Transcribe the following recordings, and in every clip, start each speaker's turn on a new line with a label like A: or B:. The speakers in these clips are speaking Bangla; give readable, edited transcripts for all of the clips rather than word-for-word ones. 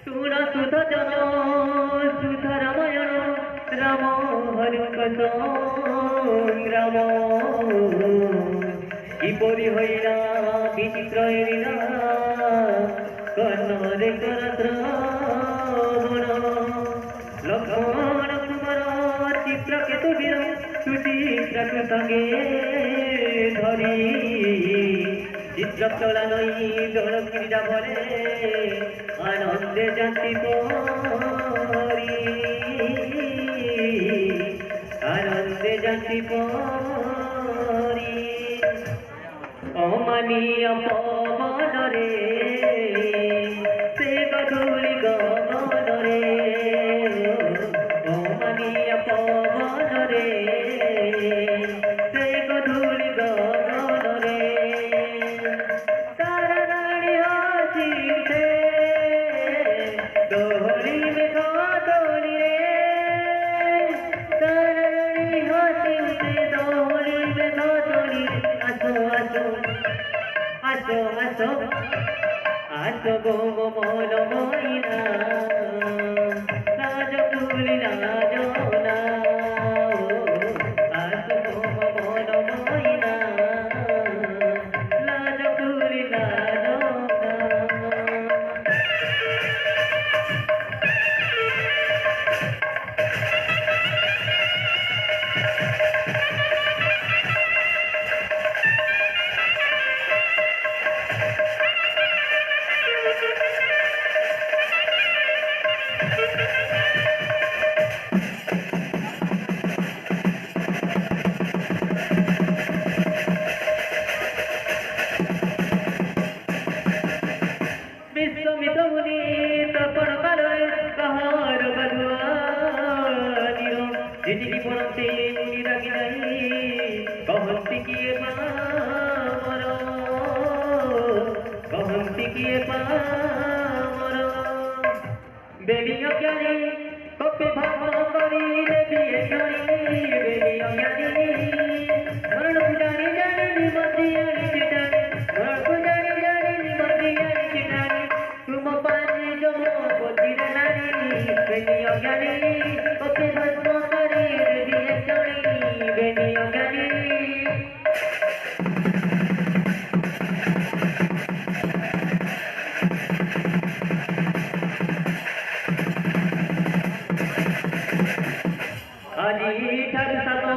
A: ଶୁଣ ସୁଧ ଜନ ସୁଧ ରାମାୟଣ ରାମ ହରିଙ୍କ ସଂଗ୍ରାମ କିପରି ହଇଲା ବିଚିତ୍ର ଏରିଲା କର୍ଣ୍ଣରେ କରଦ୍ରବଣ ଲକ୍ଷ୍ମଣ କୁମାର ଚିତ୍ରକେତୁ ବୀର ସୁଚିତ୍ରାକୁ ସଙ୍ଗେ ଧରି চিত্রকলা নই জল ক্রীড়া ভরে আনন্দে জাতি পরি আনন্দে জাতি পরি অমানিয়া পবনরে সে গধূলি গগনরে অমানিয়া পবনরে সে গধূলি গগনরে আছো গো মন ময়না রাজকুলি রাজনা আছো গো মন ময়না রাজকুলি রাজনা जिंदगी पड़ते मुनि रागी नहीं कहती किए पामर कहती किए पामर बेलिया ज्ञानी कपे भाव करी देवी क्षणी बेलिया ज्ञानी मरण पुजारी जानी मतियानी चिटानी मरण पुजारी जानी मतियानी चिटानी तुम पानी जमो पतिर नारी बेलिया ज्ञानी कपे भाव আজি ঠাରୁ ସାତ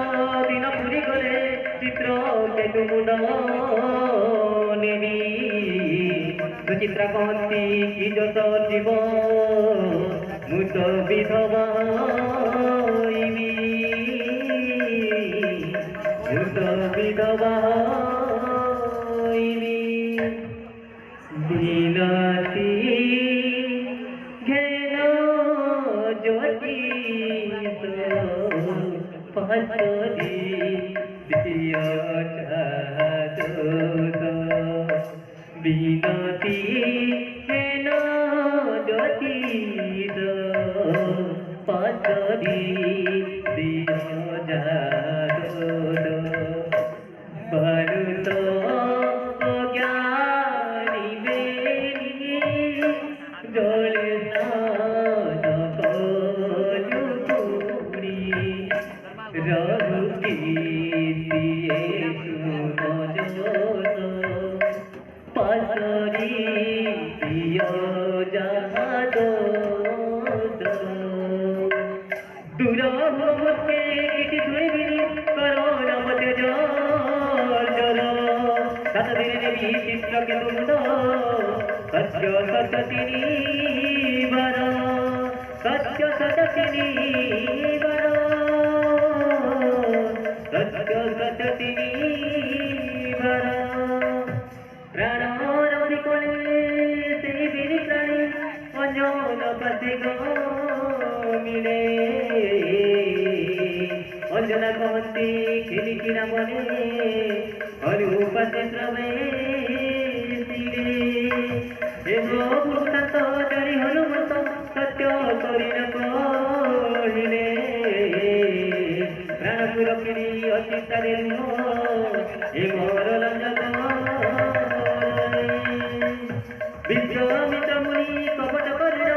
A: ଦିନ ପୁରୀ ଗଲେ ଚିତ୍ର କେତୁ ମୁଣ୍ଡ ନେବି ସୁଚିତ୍ରା କହନ୍ତି କି ଯଶ ଯିବ ମୁଁ ତ ବିଧବା ହଇବି ମୁଁ ତ ବିଧବା ହଇବି ବିଲାତି ঘেন জ্যোতি পাশরি দিয় বিনতি হেন জ্যোতি পাশরি দিয় ভারত জ্ঞানী বেরি জলে পাশরি দিয় দূর হতে কিছু ধরিবিনি করোনা মতে জল জল সাত দিনে নেবি চিত্রকে তুন্দ সত্য সততিনি বার সত্য সততিনি বার সত্য সততিনি বার প্রাণ রবি কোলে সেই বীর প্রাণী অঞ্জন পাশে মিলে অঞ্জনা কহন্তি খেলিকিনা মনে অনুপাতে শ্রমে হে প্রভু শান্ত চারি হনুমন্ত সত্য করি ন কহিলে প্রাণ সুরক্ষিণী অচিন্তারে হে মোর লঞ্জক বিশ্বমিত্র মুনি কপট করিল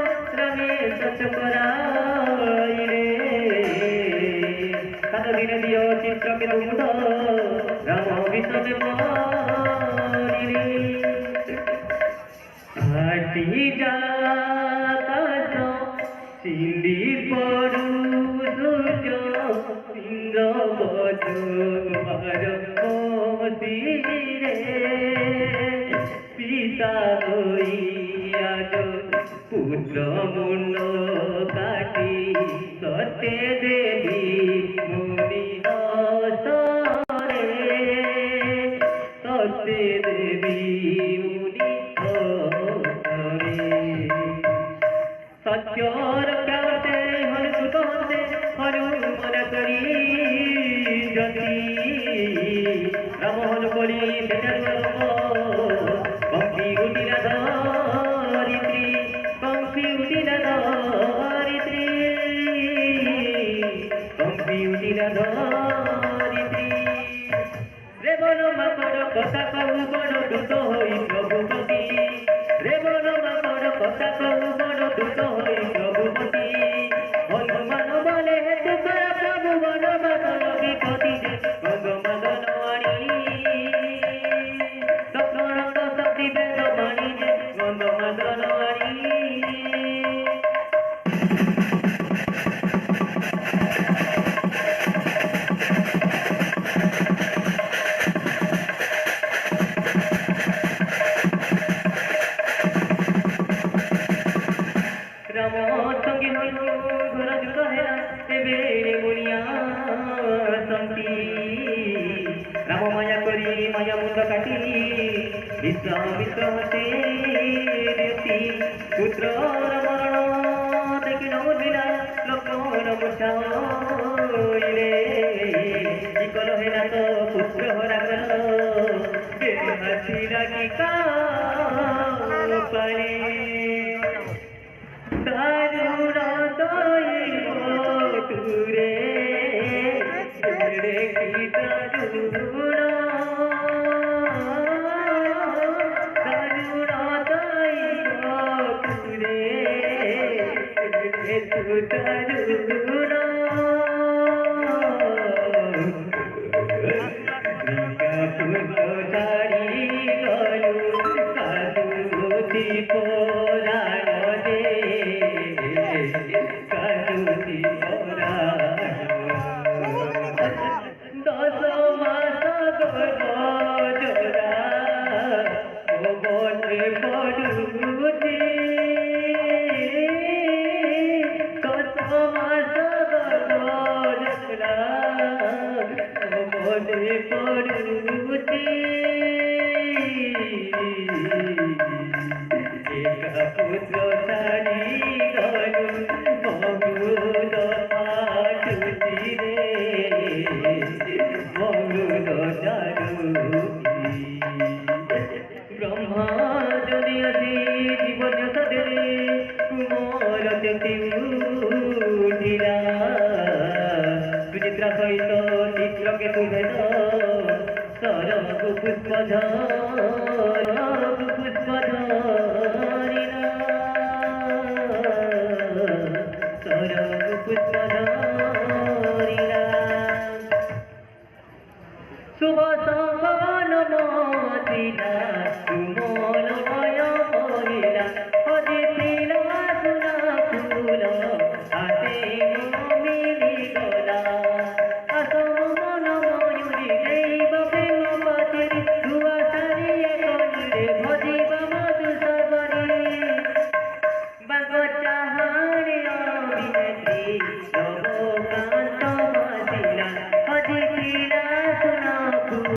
A: আকাশ সিন্দি পড়ু সূর্য ইন্দ্র বধু মতিরে পিতা হইয়াজ পুত্র মুন্ড কাটি সত্যে দেবী মুনি হসরে সত্যে দেবী মুনি হসরে সত্যর কাছে হনু কহতে হনুমান করি যদি রামহন করি কম্পি উঠিলা ধরিত্রী কম্পি উঠিলা ধরিত্রী কম্পি উঠিলা ধরিত্রী রে বল মাকড় কথা কহু বড় দুত হই প্রভুপতি রে বল মাকড় কথা কহু বড় দুত হই প্রভুপতি হনুমান বলে তুকার প্রভু বন বাদল বিপতি ভগবান আনি তৎক্ষণাৎ শক্তি বেদ বাণী ভগবান আনি রাম সঙ্গে হইল ঘর যুদ্ধ হেলা এবে মুনিয়া সঙ্গী রাম মায়া করি মায়া মুন্ড কাটি বিশ্বামিত্র হতে দেবী পুত্র মরণ দেখি নমুদিলা লক্ষণ মুছাইলে কি কল হেলা তো পুত্র হরা কল হাসি রাখি পারে দারুণ দইব তুরে রে কি দারুণ দইব তুরে রে তু দারুণ পুত্র ছাড়ি গলু সাধু পোরাণ দে কাজুতি দশ মাস গজরা বনে পড়ুছি দশ মাস গজরা বনে পড়ুছি পুত্র ছাড়ি গলু মগুদ পাঠুছি রে মগুদ জারুছি ব্রহ্মা যদি আছি জীবন সদরে কুমর জ্যোতি উঠিলা সুচিত্রা সহিত চিত্রকে কুভেদ সরব পুষ্প পুষ্প ধরিলা সরব পুষ্প